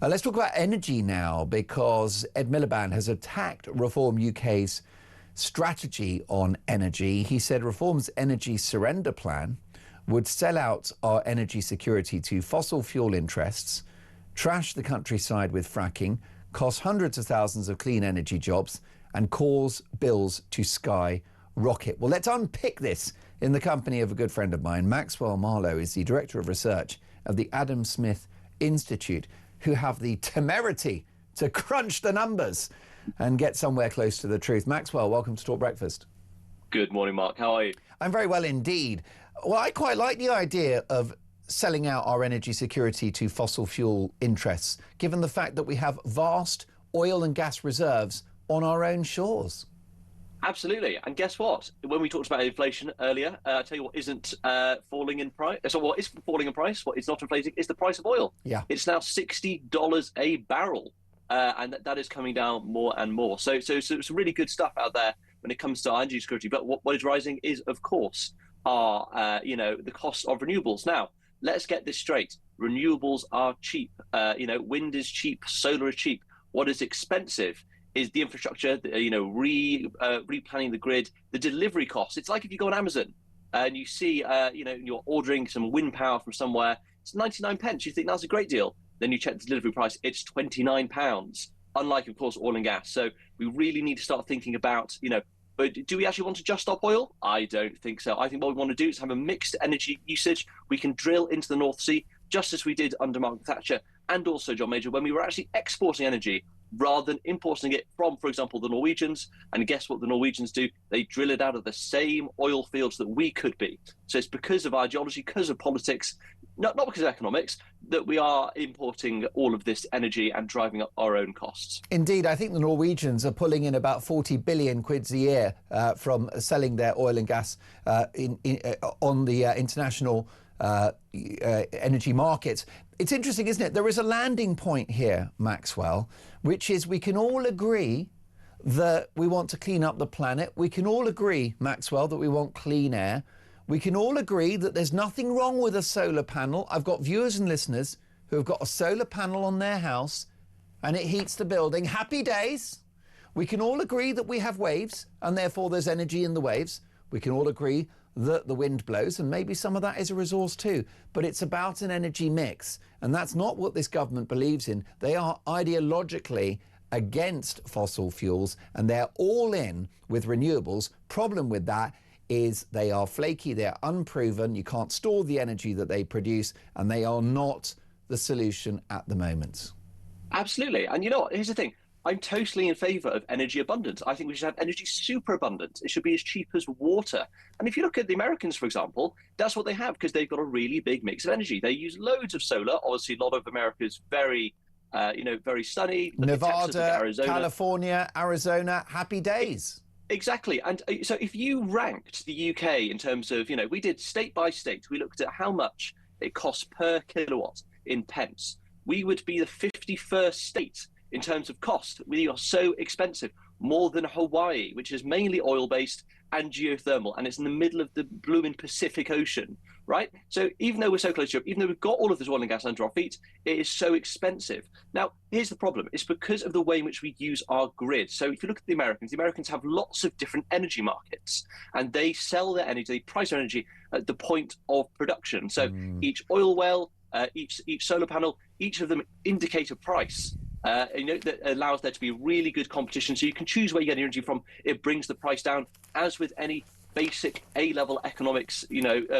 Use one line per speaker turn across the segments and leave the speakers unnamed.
Let's talk about energy now, because Ed Miliband has attacked Reform UK's strategy on energy. He said Reform's energy surrender plan would sell out our energy security to fossil fuel interests, trash the countryside with fracking, cost hundreds of thousands of clean energy jobs, and cause bills to skyrocket. Well, let's unpick this in the company of a good friend of mine. Maxwell Marlowe is the Director of Research of the Adam Smith Institute, who have the temerity to crunch the numbers and get somewhere close to the truth. Maxwell, welcome to Talk Breakfast.
Good morning, Mark. How are you?
I'm very well indeed. Well, I quite like the idea of selling out our energy security to fossil fuel interests, given the fact that we have vast oil and gas reserves on our own shores.
Absolutely. And guess what? When we talked about inflation earlier, I tell you what isn't falling in price. So what is falling in price, what is not inflating, is the price of oil. Yeah. It's now $60 a barrel. And that is coming down more and more. So some really good stuff out there when it comes to our energy security. But what is rising is, of course, the cost of renewables. Now, let's get this straight. Renewables are cheap. Wind is cheap, solar is cheap. What is expensive is the infrastructure, replanning the grid, the delivery costs. It's like if you go on Amazon and you see, you're ordering some wind power from somewhere, it's 99 pence. You think that's a great deal. Then you check the delivery price, it's £29, unlike, of course, oil and gas. So we really need to start thinking about, but do we actually want to just stop oil? I don't think so. I think what we want to do is have a mixed energy usage. We can drill into the North Sea, just as we did under Margaret Thatcher and also John Major, when we were actually exporting energy rather than importing it from, for example, the Norwegians. And guess what the Norwegians do? They drill it out of the same oil fields that we could be. So it's because of ideology, because of politics, not because of economics, that we are importing all of this energy and driving up our own costs.
Indeed, I think the Norwegians are pulling in about 40 billion quids a year from selling their oil and gas on the international energy markets. It's interesting, isn't it? There is a landing point here, Maxwell, which is we can all agree that we want to clean up the planet. We can all agree, Maxwell, that we want clean air. We can all agree that there's nothing wrong with a solar panel. I've got viewers and listeners who have got a solar panel on their house and it heats the building. Happy days. We can all agree that we have waves and therefore there's energy in the waves. We can all agree that the wind blows, and maybe some of that is a resource too. But it's about an energy mix, and that's not what this government believes in. They are ideologically against fossil fuels, and they're all in with renewables. Problem with that is they are flaky, they're unproven, you can't store the energy that they produce, and they are not the solution at the moment.
Absolutely. And you know what? Here's the thing. I'm totally in favour of energy abundance. I think we should have energy superabundance. It should be as cheap as water. And if you look at the Americans, for example, that's what they have, because they've got a really big mix of energy. They use loads of solar. Obviously, a lot of America is very, very sunny.
Nevada,
Texas, Arizona.
California, Arizona, happy days.
Exactly. And so if you ranked the UK in terms of, we did state by state, we looked at how much it costs per kilowatt in pence. We would be the 51st state in terms of cost. We are so expensive, more than Hawaii, which is mainly oil-based and geothermal, and it's in the middle of the blooming Pacific Ocean, right? So even though we're so close to Europe, even though we've got all of this oil and gas under our feet, it is so expensive. Now, here's the problem. It's because of the way in which we use our grid. So if you look at the Americans have lots of different energy markets, and they sell their energy, they price their energy at the point of production. So each oil well, each solar panel, each of them indicate a price. That allows there to be really good competition, so you can choose where you get your energy from. It brings the price down, as with any basic A-level economics,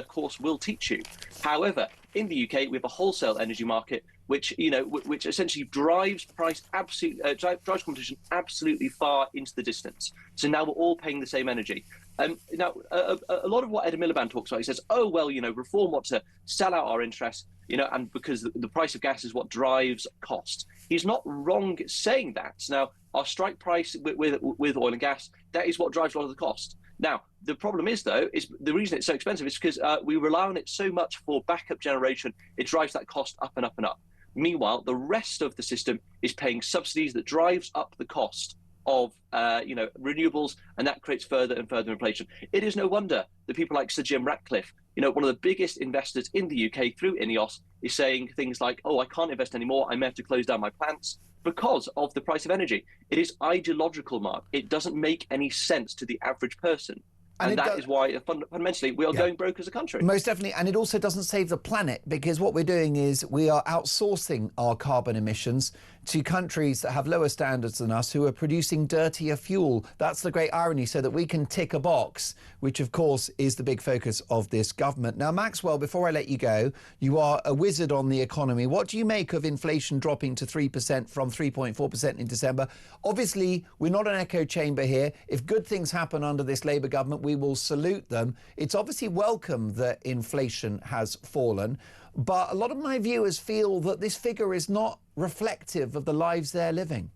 course will teach you. However, in the UK, we have a wholesale energy market, which essentially drives drives competition absolutely far into the distance. So now we're all paying the same energy. Now, a lot of what Ed Miliband talks about, he says, oh, well, Reform want to sell out our interests, and because the price of gas is what drives cost. He's not wrong saying that. Now, our strike price with oil and gas, that is what drives a lot of the cost. Now, the problem is, though, is the reason it's so expensive is because we rely on it so much for backup generation. It drives that cost up and up and up. Meanwhile, the rest of the system is paying subsidies that drives up the cost of renewables, and that creates further and further inflation. It is no wonder that people like Sir Jim Ratcliffe, one of the biggest investors in the UK through INEOS, is saying things like, oh, I can't invest anymore, I may have to close down my plants because of the price of energy. It is ideological, Mark. It doesn't make any sense to the average person. And that is why fundamentally we are going broke as a country.
Most definitely. And it also doesn't save the planet, because what we're doing is we are outsourcing our carbon emissions to countries that have lower standards than us, who are producing dirtier fuel. That's the great irony, so that we can tick a box, which of course is the big focus of this government. Now, Maxwell, before I let you go, you are a wizard on the economy. What do you make of inflation dropping to 3% from 3.4% in December? Obviously, we're not an echo chamber here. If good things happen under this Labour government, we will salute them. It's obviously welcome that inflation has fallen, but a lot of my viewers feel that this figure is not reflective of the lives they're living.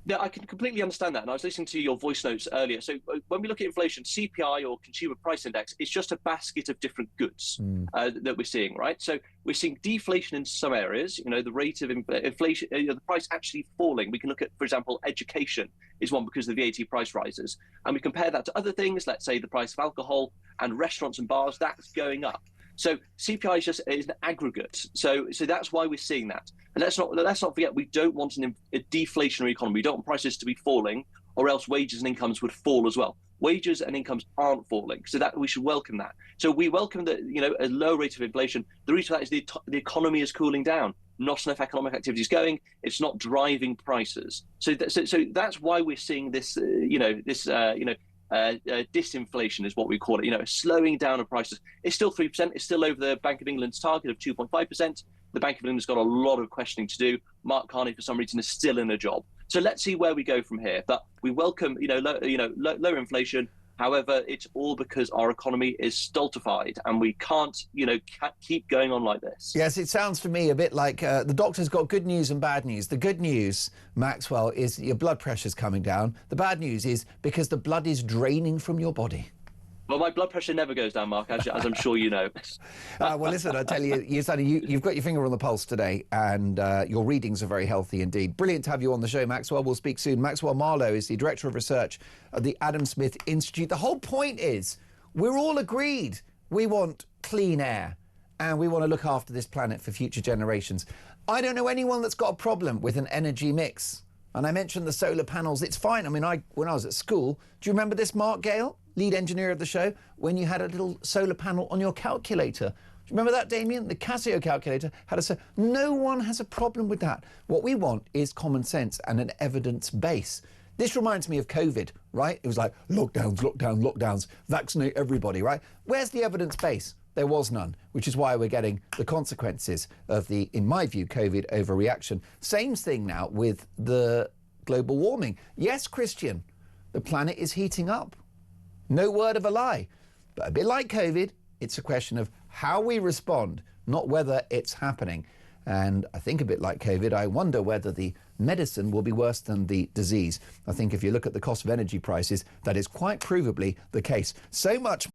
Yeah, I can completely understand that. And I was listening to your voice notes earlier. So when we look at inflation, CPI or Consumer Price Index, it's just a basket of different goods that we're seeing, right? So we're seeing deflation in some areas, the rate of inflation, the price actually falling. We can look at, for example, education is one because of the VAT price rises. And we compare that to other things, let's say the price of alcohol and restaurants and bars, that's going up. So CPI is an aggregate. So that's why we're seeing that. And let's not forget, we don't want a deflationary economy. We don't want prices to be falling, or else wages and incomes would fall as well. Wages and incomes aren't falling, so that we should welcome that. So we welcome that, a low rate of inflation. The reason for that is the economy is cooling down. Not enough economic activity is going. It's not driving prices. So that's why we're seeing this, disinflation is what we call it, slowing down of prices. It's still 3%. It's still over the Bank of England's target of 2.5%. The Bank of England has got a lot of questioning to do. Mark Carney, for some reason, is still in a job. So let's see where we go from here. But we welcome, lower inflation. However, it's all because our economy is stultified, and we can't, keep going on like this.
Yes, it sounds to me a bit like the doctor's got good news and bad news. The good news, Maxwell, is that your blood pressure's coming down. The bad news is because the blood is draining from your body.
Well, my blood pressure never goes down, Mark, as I'm sure you know.
Well, listen, I tell you, you've got your finger on the pulse today, and your readings are very healthy indeed. Brilliant to have you on the show, Maxwell. We'll speak soon. Maxwell Marlowe is the Director of Research at the Adam Smith Institute. The whole point is we're all agreed we want clean air, and we want to look after this planet for future generations. I don't know anyone that's got a problem with an energy mix. And I mentioned the solar panels. It's fine. I mean, when I was at school, do you remember this, Mark Gale, lead engineer of the show, when you had a little solar panel on your calculator? Do you remember that, Damien? The Casio calculator had no one has a problem with that. What we want is common sense and an evidence base. This reminds me of COVID, right? It was like lockdowns, lockdowns, vaccinate everybody, right? Where's the evidence base? There was none, which is why we're getting the consequences of the, in my view, COVID overreaction. Same thing now with the global warming. Yes, Christian, the planet is heating up. No word of a lie. But a bit like COVID, it's a question of how we respond, not whether it's happening. And I think a bit like COVID, I wonder whether the medicine will be worse than the disease. I think if you look at the cost of energy prices, that is quite provably the case. So much